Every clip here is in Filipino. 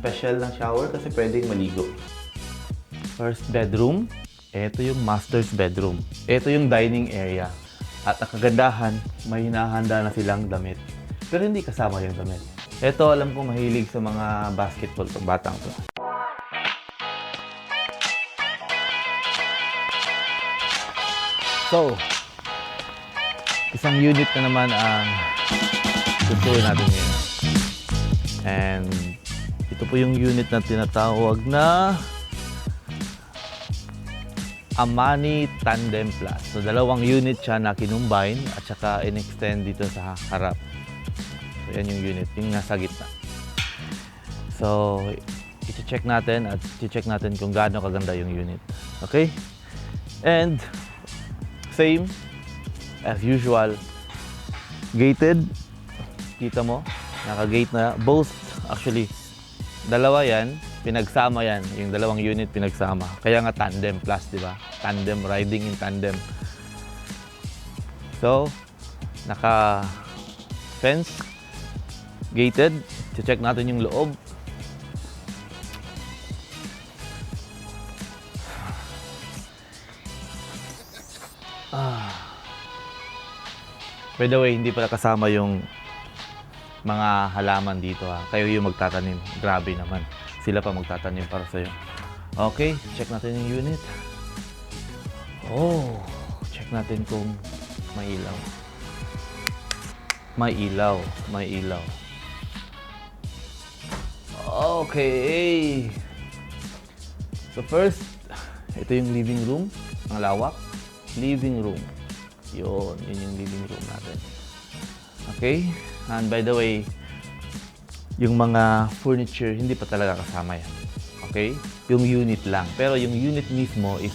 special na shower kasi pwedeng maligo. First bedroom, ito yung master's bedroom. Ito yung dining area. At ang kagandahan, may hinahanda na silang damit. Pero hindi kasama yung damit. Ito, alam ko mahilig sa mga basketball itong batang to. So, isang unit na naman ang tutuloy natin ngayon. And ito po yung unit na tinatawag na Amani Tandem Plus. So, dalawang unit siya na kinumbine at saka in-extend dito sa harap. So, yan yung unit, yung nasa gitna. So, i-check natin at i-check natin kung gaano kaganda yung unit. Okay? And, same as usual, gated. Kita mo, naka-gate na. Both, actually, dalawa yan. Pinagsama yan, yung dalawang unit pinagsama. Kaya nga tandem plus, di ba? Tandem, riding in tandem. So, naka-fence, gated. Check natin yung loob. By the way, hindi pala kasama yung mga halaman dito ha. Kayo yung magtatanim. Grabe naman. Sila pa magtatanim para sa'yo. Okay, check natin yung unit. Oh, check natin kung may ilaw. May ilaw. May ilaw. Okay. So first, ito yung living room. Ang lawak. Living room. Yun yung living room natin. Okay? And by the way, yung mga furniture, hindi pa talaga kasama yan. Okay? Yung unit lang. Pero yung unit mismo is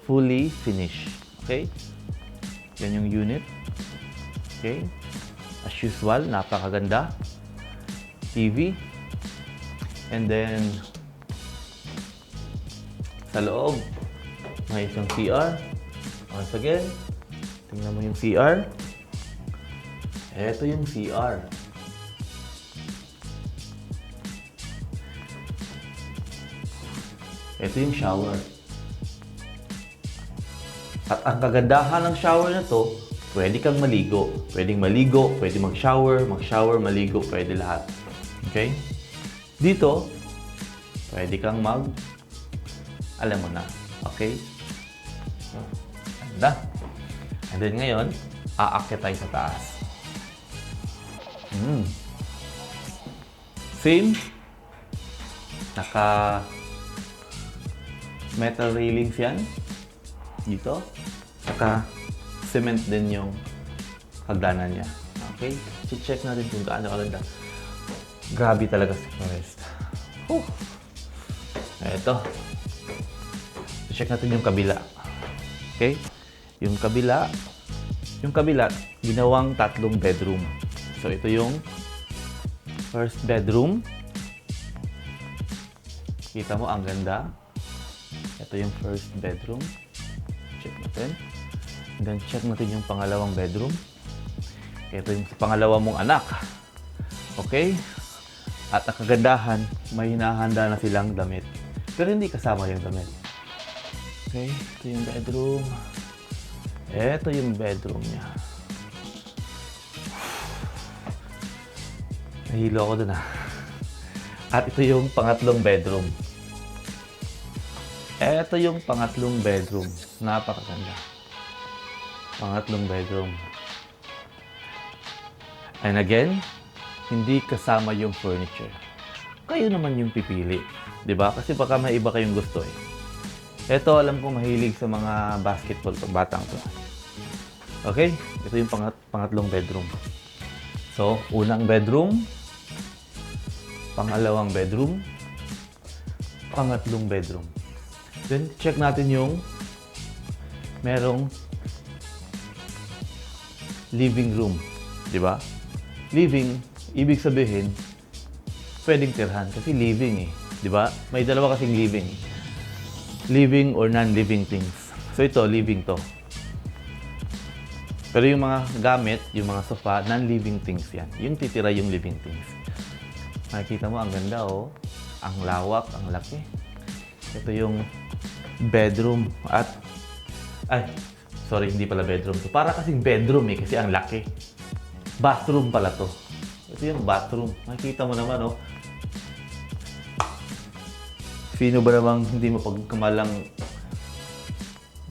fully finished. Okay? Yan yung unit. Okay? As usual, napakaganda. TV. And then, sa loob, may isang CR. Once again, tingnan mo yung CR. Ito yung CR. Ito yung shower. At ang kagandahan ng shower na to, pwede kang maligo. Pwedeng maligo, pwede mag-shower, maligo, pwede lahat. Okay? Dito, pwede kang alam mo na. Okay? So, ganda. And then ngayon, aakyat tayo sa taas. Same. Naka metal railings yan. Dito. Saka cement din yung hagdanan niya. Okay? Check natin kung gaano kalanda. Grabe talaga si Forest. Ito. Check natin yung kabila. Okay? Yung kabila, ginawang 3 bedroom. So, ito yung first bedroom. Kita mo, ang ganda. Ito yung first bedroom. Check natin. And then, check natin yung pangalawang bedroom. Ito yung pangalawa mong anak. Okay? At ang kagandahan, may hinahanda na silang damit. Pero hindi kasama yung damit. Okay? Ito yung bedroom. Ito yung bedroom niya. Nahilo ako dun At ito yung pangatlong bedroom. Ito yung pangatlong bedroom. Napakaganda. Pangatlong bedroom. And again, hindi kasama yung furniture. Kayo naman yung pipili. 'Di ba? Kasi baka may iba kayong gusto eh. Ito, alam ko mahilig sa mga basketball itong batang to. Okay? Ito yung pangatlong bedroom. So, unang bedroom, pangalawang bedroom, pangatlong bedroom. Then, check natin yung merong living room. Di ba? Living, ibig sabihin, pwedeng tirhan kasi living eh. Di ba? May dalawa kasing living. Living or non-living things. So, ito, living to. Pero yung mga gamit, yung mga sofa, non-living things yan. Yung titira yung living things. Makikita mo, ang ganda oh. Ang lawak, ang laki. Ito yung bedroom at... Ay, sorry, hindi pala bedroom to. Para kasing bedroom eh, kasi ang laki. Bathroom pala to. Ito yung bathroom. Makikita mo naman, oh. Sino ba namang hindi mapagkamalang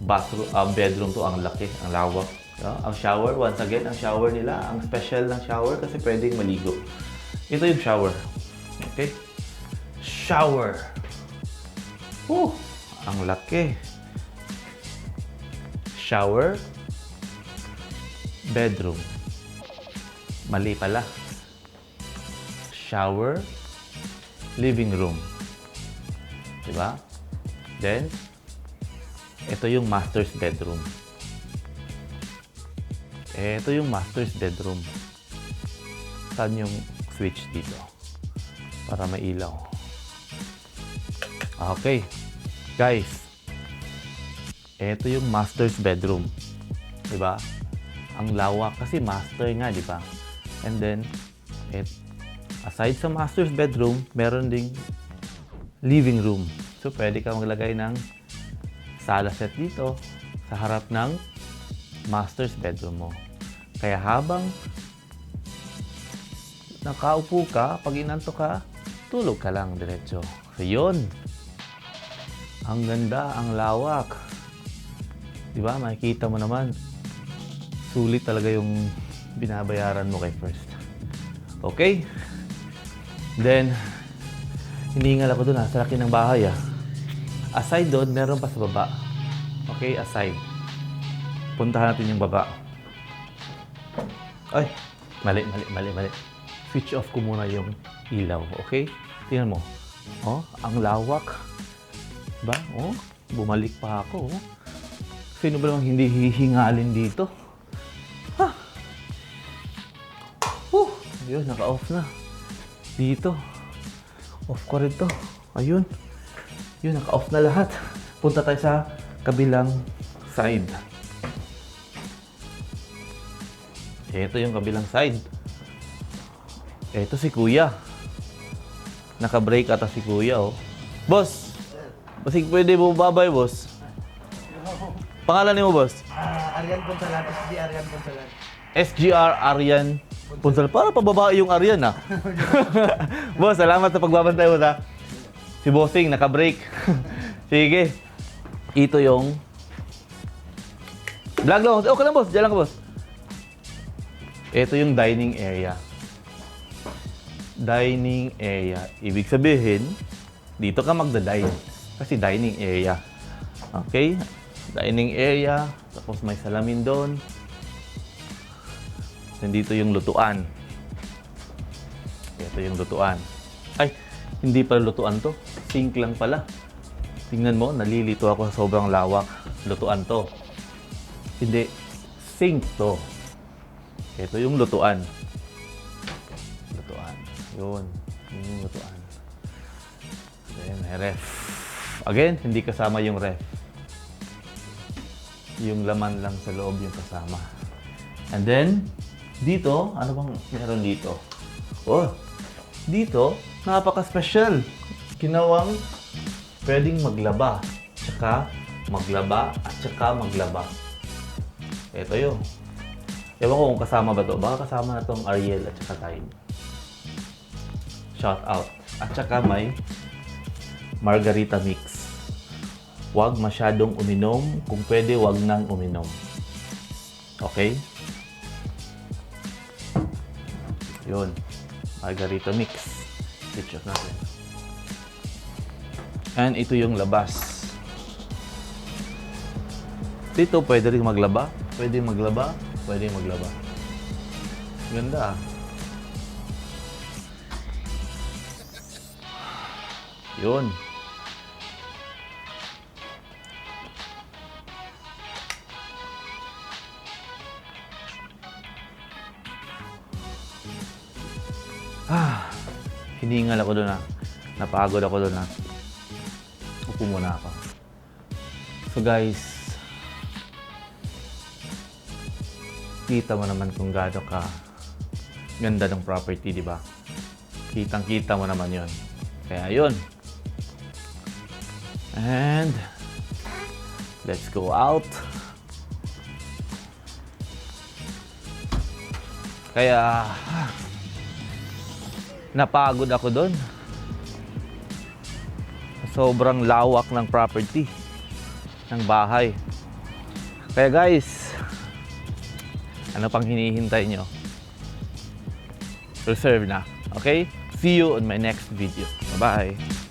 bathroom, bedroom to? Ang laki, ang lawak. Ang shower, once again, ang shower nila, ang special ng shower kasi pwedeng maligo. Ito yung shower. Okay? Shower. Ang laki. Shower. Bedroom. Mali pala. Shower. Living room. Diba? Then, ito yung master's bedroom. Ito yung master's bedroom. Saan yung switch dito? Para mailaw. Okay. Guys. Ito yung master's bedroom. Diba? Ang lawak kasi master nga, diba? And then, aside sa master's bedroom, meron ding living room. So, pwede ka maglagay ng sala set dito sa harap ng master's bedroom mo. Kaya habang nakaupo ka, pag inantok ka, tulog ka lang diretso. So, yun. Ang ganda, ang lawak. Diba? Makikita mo naman. Sulit talaga yung binabayaran mo kay First. Okay? Then, hiningal ako dun sa laki ng bahay Aside doon, meron pa sa baba. Okay, aside. Puntahan natin yung baba. Ay, mali. Switch off ko muna yung ilaw, okay? Tingnan mo. Oh, ang lawak. Diba? Oh, bumalik pa ako. Oh. Sino ba namang hindi hihingalin dito? Ha? Ayun, naka-off na. Dito. Off ko rin to. Ayun. Yun, naka-off na lahat. Punta tayo sa kabilang side. Ito yung kabilang side. Ito si Kuya. Naka-break ata si Kuya, oh. Boss! Basig pwede mo babay, boss? Pangalan niyo mo, boss? Arian Ponsalan, SG Arian Ponsalan. SGR Arian Ponsalan. Para pababae yung Arian, Boss, salamat sa pagbabantay mo, Si Bossing, naka-break. Sige. Ito yung... Vlog lang. Okay lang, boss. Diyan lang ka, boss. Ito yung dining area. Dining area. Ibig sabihin, dito ka magda-dine. Kasi dining area. Okay? Dining area. Tapos may salamin doon. Nandito yung lutuan. Ito yung lutuan. Ay, hindi pala lutuan to. Sink lang pala. Tingnan mo, nalilito ako sa sobrang lawak. Lutuan to. Hindi, sink to. Ito yung lutuan. Lutuan. Yun. Yun yung lutuan. Then, may ref. Again, hindi kasama yung ref. Yung laman lang sa loob yung kasama. And then, dito, ano bang meron dito? Oh, dito, napaka-special. Ginawang pwedeng maglaba. Tsaka maglaba at tsaka maglaba. Ito yun. Ewan ko kung kasama ba to. Baka kasama na tong Ariel at saka Tide. Shout out. At saka may margarita mix. Huwag masyadong uminom. Kung pwede, huwag nang uminom. Okay? Yun. Margarita mix. Switch off natin. And ito yung labas. Dito, pwede rin maglaba. Pwede maglaba. Pwede maglaba. Ganda Yun. Hiningal ako doon Napagod ako doon Upo muna ako. So guys, kita mo naman kung gaano ka ganda ng property, di ba? Kitang-kita mo naman yon. Kaya yun. And let's go out. Kaya napagod ako doon. Sobrang lawak ng property ng bahay. Kaya guys, ano pang hinihintay nyo? Reserve na. Okay? See you on my next video. Bye-bye.